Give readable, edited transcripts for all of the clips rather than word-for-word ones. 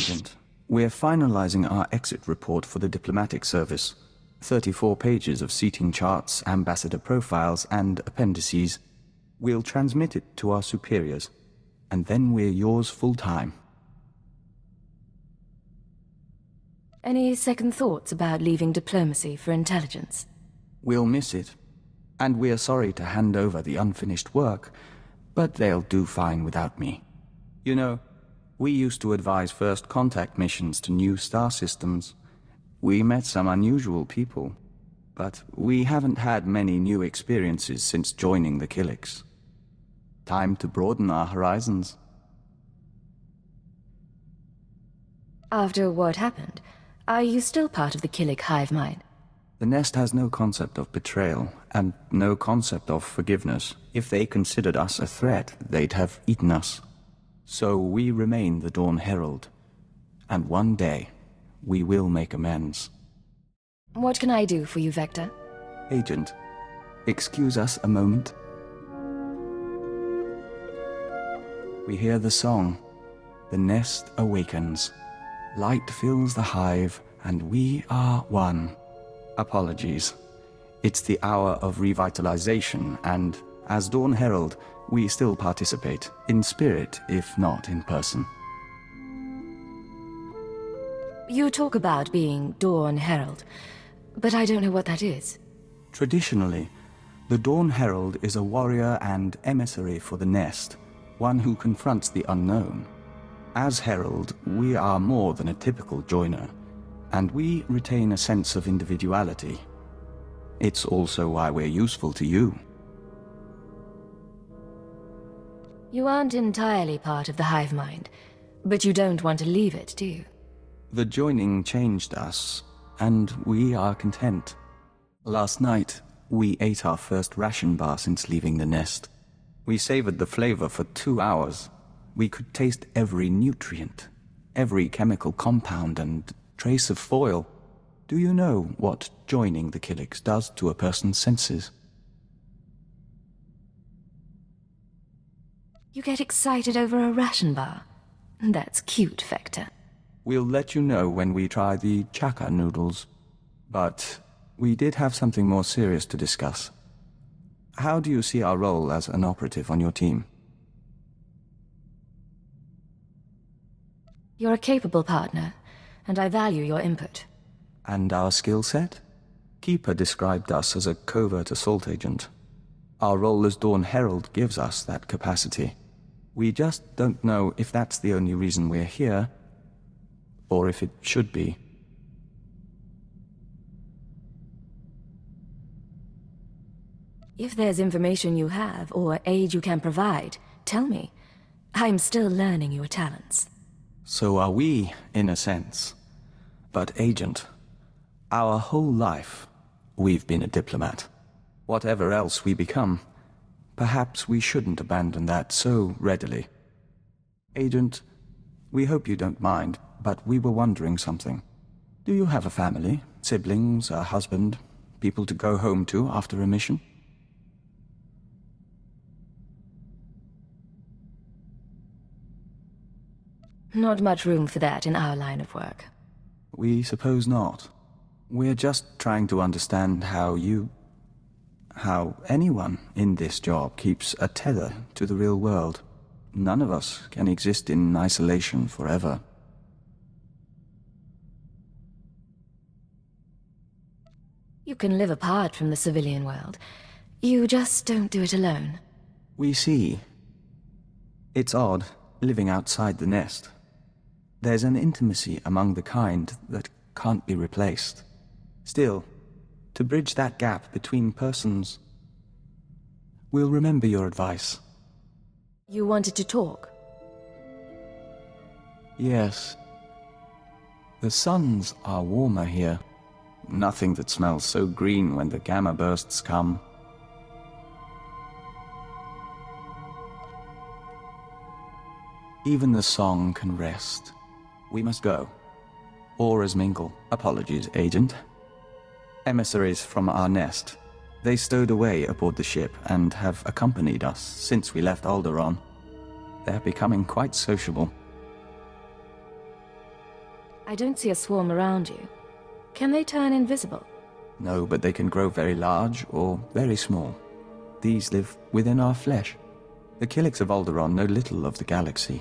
Agent, we're finalizing our exit report for the diplomatic service. 34 pages of seating charts, ambassador profiles, and appendices. We'll transmit it to our superiors, and then we're yours full-time. Any second thoughts about leaving diplomacy for intelligence? We'll miss it, and we're sorry to hand over the unfinished work, but they'll do fine without me. You know, we used to advise first contact missions to new star systems. We met some unusual people, but we haven't had many new experiences since joining the Kiliks. Time to broaden our horizons. After what happened, are you still part of the Kilik hive mind? The nest has no concept of betrayal, and no concept of forgiveness. If they considered us a threat, they'd have eaten us. So we remain the Dawn Herald, and one day, we will make amends. What can I do for you, Vector? Agent, excuse us a moment. We hear the song. The nest awakens. Light fills the hive, and we are one. Apologies. It's the hour of revitalization, and as Dawn Herald, we still participate, in spirit, if not in person. You talk about being Dawn Herald, but I don't know what that is. Traditionally, the Dawn Herald is a warrior and emissary for the nest, one who confronts the unknown. As Herald, we are more than a typical joiner, and we retain a sense of individuality. It's also why we're useful to you. You aren't entirely part of the hive mind, but you don't want to leave it, do you? The joining changed us, and we are content. Last night, we ate our first ration bar since leaving the nest. We savored the flavor for 2 hours. We could taste every nutrient, every chemical compound and trace of foil. Do you know what joining the Kiliks does to a person's senses? You get excited over a ration bar. That's cute, Vector. We'll let you know when we try the chaka noodles. But we did have something more serious to discuss. How do you see our role as an operative on your team? You're a capable partner, and I value your input. And our skill set? Keeper described us as a covert assault agent. Our role as Dawn Herald gives us that capacity. We just don't know if that's the only reason we're here, or if it should be. If there's information you have, or aid you can provide, tell me. I'm still learning your talents. So are we, in a sense. But Agent, our whole life, we've been a diplomat. Whatever else we become, perhaps we shouldn't abandon that so readily. Agent, we hope you don't mind, but we were wondering something. Do you have a family, siblings, a husband, people to go home to after a mission? Not much room for that in our line of work. We suppose not. We're just trying to understand how anyone in this job keeps a tether to the real world. None of us can exist in isolation forever. You can live apart from the civilian world. You just don't do it alone. We see. It's odd, living outside the nest. There's an intimacy among the kind that can't be replaced. Still, to bridge that gap between persons, we'll remember your advice. You wanted to talk? Yes. The suns are warmer here. Nothing that smells so green when the gamma bursts come. Even the song can rest. We must go. Auras mingle. Apologies, Agent. Emissaries from our nest. They stowed away aboard the ship and have accompanied us since we left Alderaan. They're becoming quite sociable. I don't see a swarm around you. Can they turn invisible? No, but they can grow very large or very small. These live within our flesh. The Kiliks of Alderaan know little of the galaxy,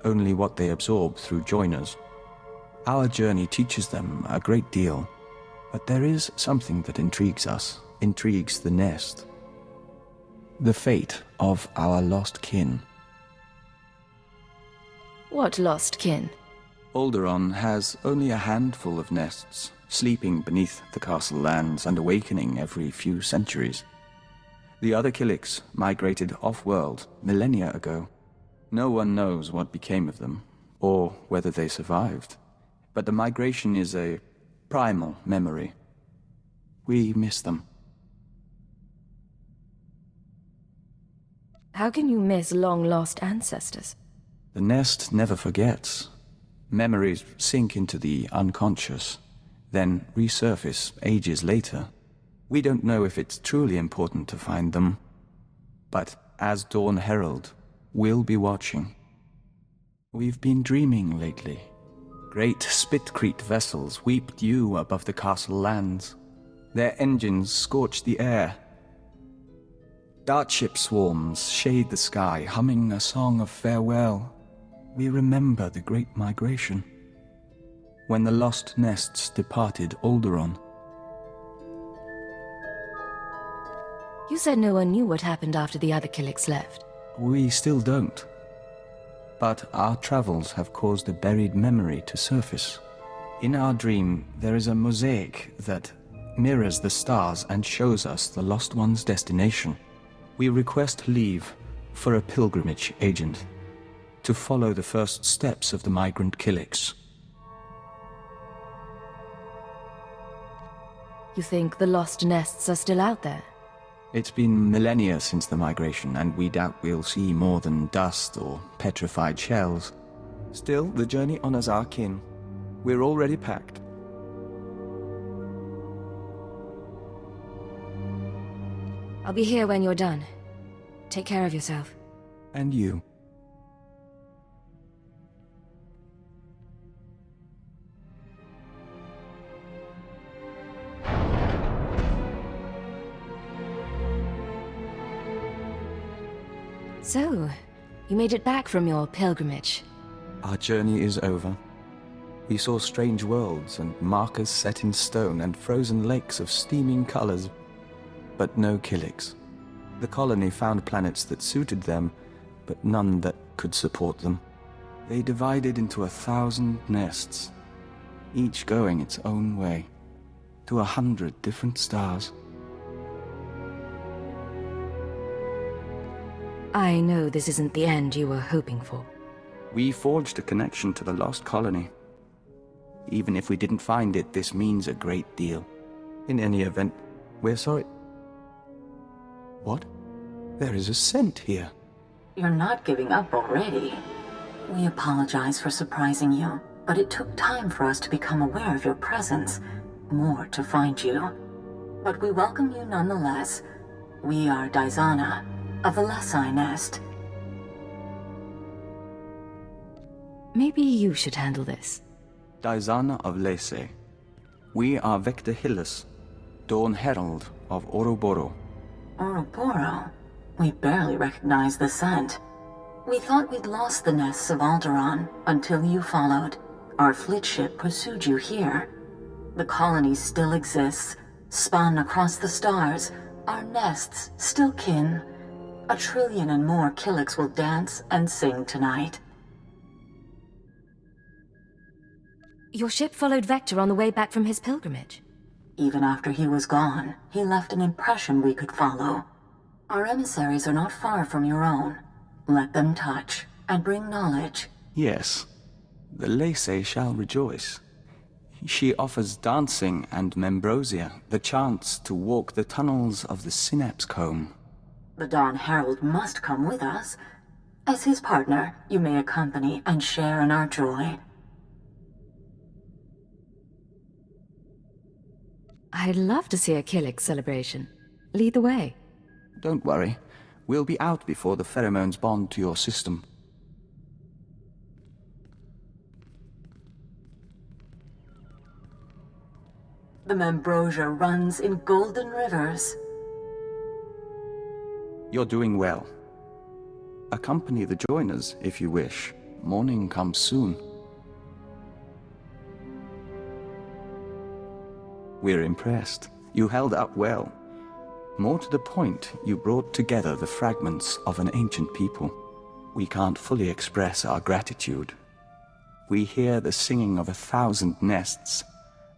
only what they absorb through joiners. Our journey teaches them a great deal, but there is something that intrigues us, intrigues the nest. The fate of our lost kin. What lost kin? Alderaan has only a handful of nests, sleeping beneath the castle lands and awakening every few centuries. The other Kiliks migrated off-world millennia ago. No one knows what became of them, or whether they survived. But the migration is a primal memory. We miss them. How can you miss long-lost ancestors? The nest never forgets. Memories sink into the unconscious, then resurface ages later. We don't know if it's truly important to find them, but as Dawn Herald, we'll be watching. We've been dreaming lately. Great Spitcrete vessels weep dew above the castle lands. Their engines scorch the air. Dartship swarms shade the sky, humming a song of farewell. We remember the Great Migration, when the lost nests departed Alderaan. You said no one knew what happened after the other Kiliks left. We still don't. But our travels have caused a buried memory to surface. In our dream, there is a mosaic that mirrors the stars and shows us the lost one's destination. We request leave for a pilgrimage agent to follow the first steps of the migrant Kiliks. You think the lost nests are still out there? It's been millennia since the migration, and we doubt we'll see more than dust or petrified shells. Still, the journey honors our kin. We're already packed. I'll be here when you're done. Take care of yourself. And you. So, you made it back from your pilgrimage. Our journey is over. We saw strange worlds and markers set in stone and frozen lakes of steaming colors, but no Kiliks. The colony found planets that suited them, but none that could support them. They divided into 1,000 nests, each going its own way, to 100 different stars. I know this isn't the end you were hoping for. We forged a connection to the lost colony. Even if we didn't find it, this means a great deal. In any event, we're sorry. What? There is a scent here. You're not giving up already. We apologize for surprising you, but it took time for us to become aware of your presence. More to find you. But we welcome you nonetheless. We are Daizana, of the Lesai Nest. Maybe you should handle this. Daizana of Lese. We are Vector Hyllus, Dawn Herald of Oroboro. Oroboro? We barely recognize the scent. We thought we'd lost the nests of Alderaan until you followed. Our fleet ship pursued you here. The colony still exists, spun across the stars. Our nests still kin. 1 trillion and more Kiliks will dance and sing tonight. Your ship followed Vector on the way back from his pilgrimage. Even after he was gone, he left an impression we could follow. Our emissaries are not far from your own. Let them touch and bring knowledge. Yes, the Lese shall rejoice. She offers dancing and Membrosia the chance to walk the tunnels of the Synapse Comb. The Dawn Herald must come with us. As his partner, you may accompany and share in our joy. I'd love to see a Kilik celebration. Lead the way. Don't worry. We'll be out before the pheromones bond to your system. The Membrosia runs in golden rivers. You're doing well. Accompany the joiners, if you wish. Morning comes soon. We're impressed. You held up well. More to the point, you brought together the fragments of an ancient people. We can't fully express our gratitude. We hear the singing of 1,000 nests,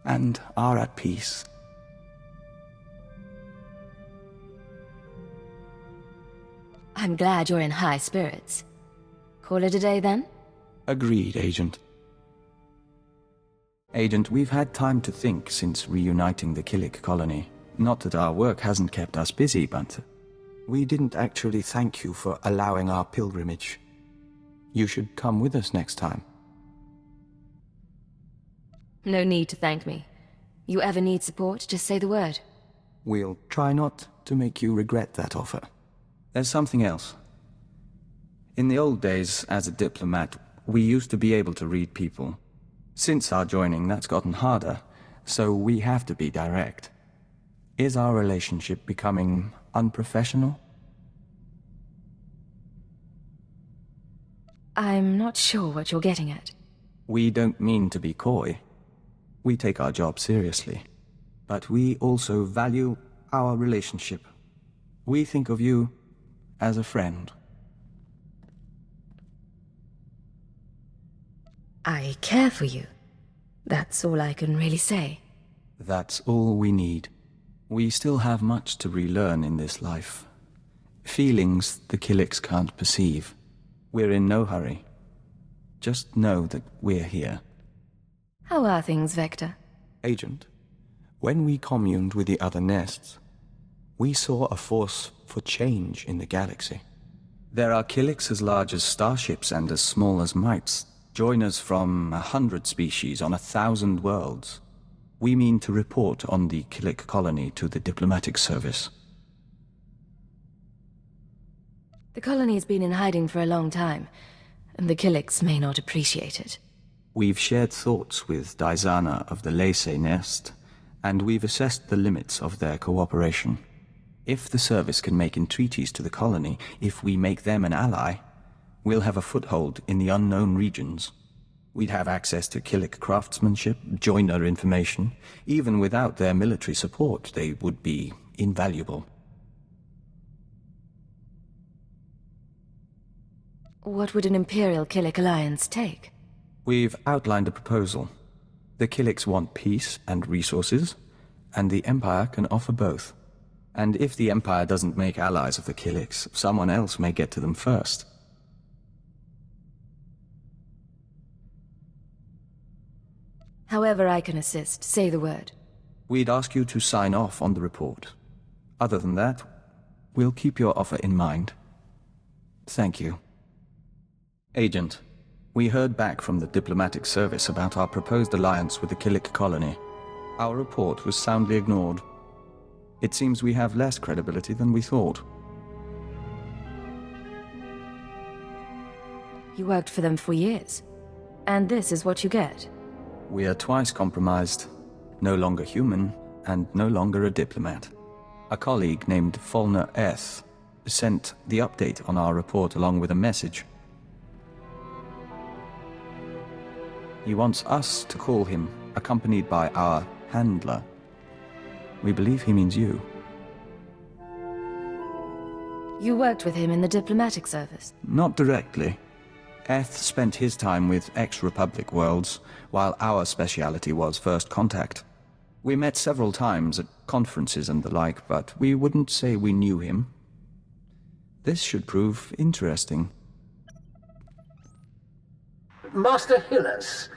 and are at peace. I'm glad you're in high spirits. Call it a day, then? Agreed, Agent. Agent, we've had time to think since reuniting the Kilik colony. Not that our work hasn't kept us busy, but we didn't actually thank you for allowing our pilgrimage. You should come with us next time. No need to thank me. You ever need support, just say the word. We'll try not to make you regret that offer. There's something else. In the old days, as a diplomat, we used to be able to read people. Since our joining, that's gotten harder, so we have to be direct. Is our relationship becoming unprofessional? I'm not sure what you're getting at. We don't mean to be coy. We take our job seriously. But we also value our relationship. We think of you as a friend. I care for you. That's all I can really say. That's all we need. We still have much to relearn in this life. Feelings the Kiliks can't perceive. We're in no hurry. Just know that we're here. How are things, Vector? Agent, when we communed with the other nests, we saw a force for change in the galaxy. There are Kiliks as large as starships and as small as mites, joiners from 100 species on 1,000 worlds. We mean to report on the Kilik colony to the diplomatic service. The colony's been in hiding for a long time, and the Kiliks may not appreciate it. We've shared thoughts with Daizana of the Lacey nest, and we've assessed the limits of their cooperation. If the service can make entreaties to the colony, if we make them an ally, we'll have a foothold in the unknown regions. We'd have access to Kilik craftsmanship, joiner information. Even without their military support, they would be invaluable. What would an Imperial Kilik alliance take? We've outlined a proposal. The Kiliks want peace and resources, and the Empire can offer both. And if the Empire doesn't make allies of the Kiliks, someone else may get to them first. However I can assist, say the word. We'd ask you to sign off on the report. Other than that, we'll keep your offer in mind. Thank you. Agent, we heard back from the diplomatic service about our proposed alliance with the Kilik colony. Our report was soundly ignored. It seems we have less credibility than we thought. You worked for them for years, and this is what you get. We are twice compromised, no longer human, and no longer a diplomat. A colleague named Fulner Eth sent the update on our report along with a message. He wants us to call him, accompanied by our handler. We believe he means you. You worked with him in the diplomatic service? Not directly. Eth spent his time with ex-Republic worlds, while our speciality was first contact. We met several times at conferences and the like, but we wouldn't say we knew him. This should prove interesting. Master Hyllus,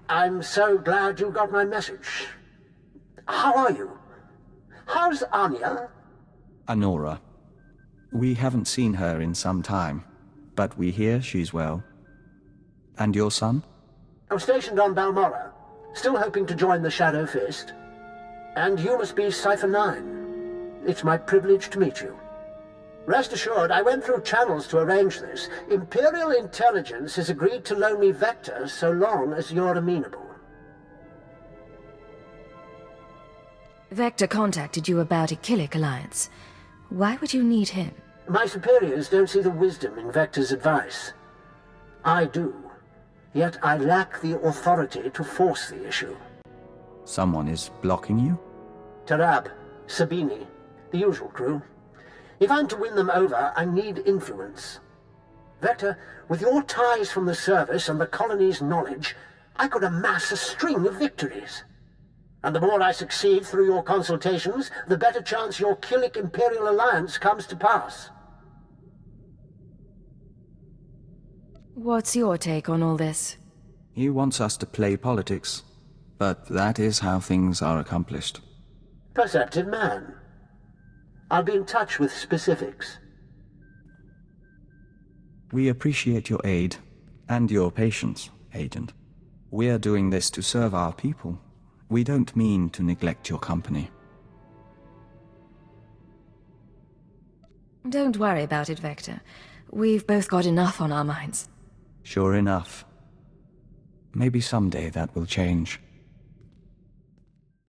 I'm so glad you got my message. How are you? How's Anya? Anora. We haven't seen her in some time, but we hear she's well. And your son? I'm stationed on Balmora, still hoping to join the Shadow Fist. And you must be Cypher 9. It's my privilege to meet you. Rest assured, I went through channels to arrange this. Imperial intelligence has agreed to loan me Vector so long as you're amenable. Vector contacted you about a Kilik alliance. Why would you need him? My superiors don't see the wisdom in Vector's advice. I do. Yet I lack the authority to force the issue. Someone is blocking you? Tarab, Sabini, the usual crew. If I'm to win them over, I need influence. Vector, with your ties from the service and the colony's knowledge, I could amass a string of victories. And the more I succeed through your consultations, the better chance your Kilik Imperial alliance comes to pass. What's your take on all this? He wants us to play politics, but that is how things are accomplished. Perceptive man. I'll be in touch with specifics. We appreciate your aid, and your patience, Agent. We're doing this to serve our people. We don't mean to neglect your company. Don't worry about it, Vector. We've both got enough on our minds. Sure enough. Maybe someday that will change.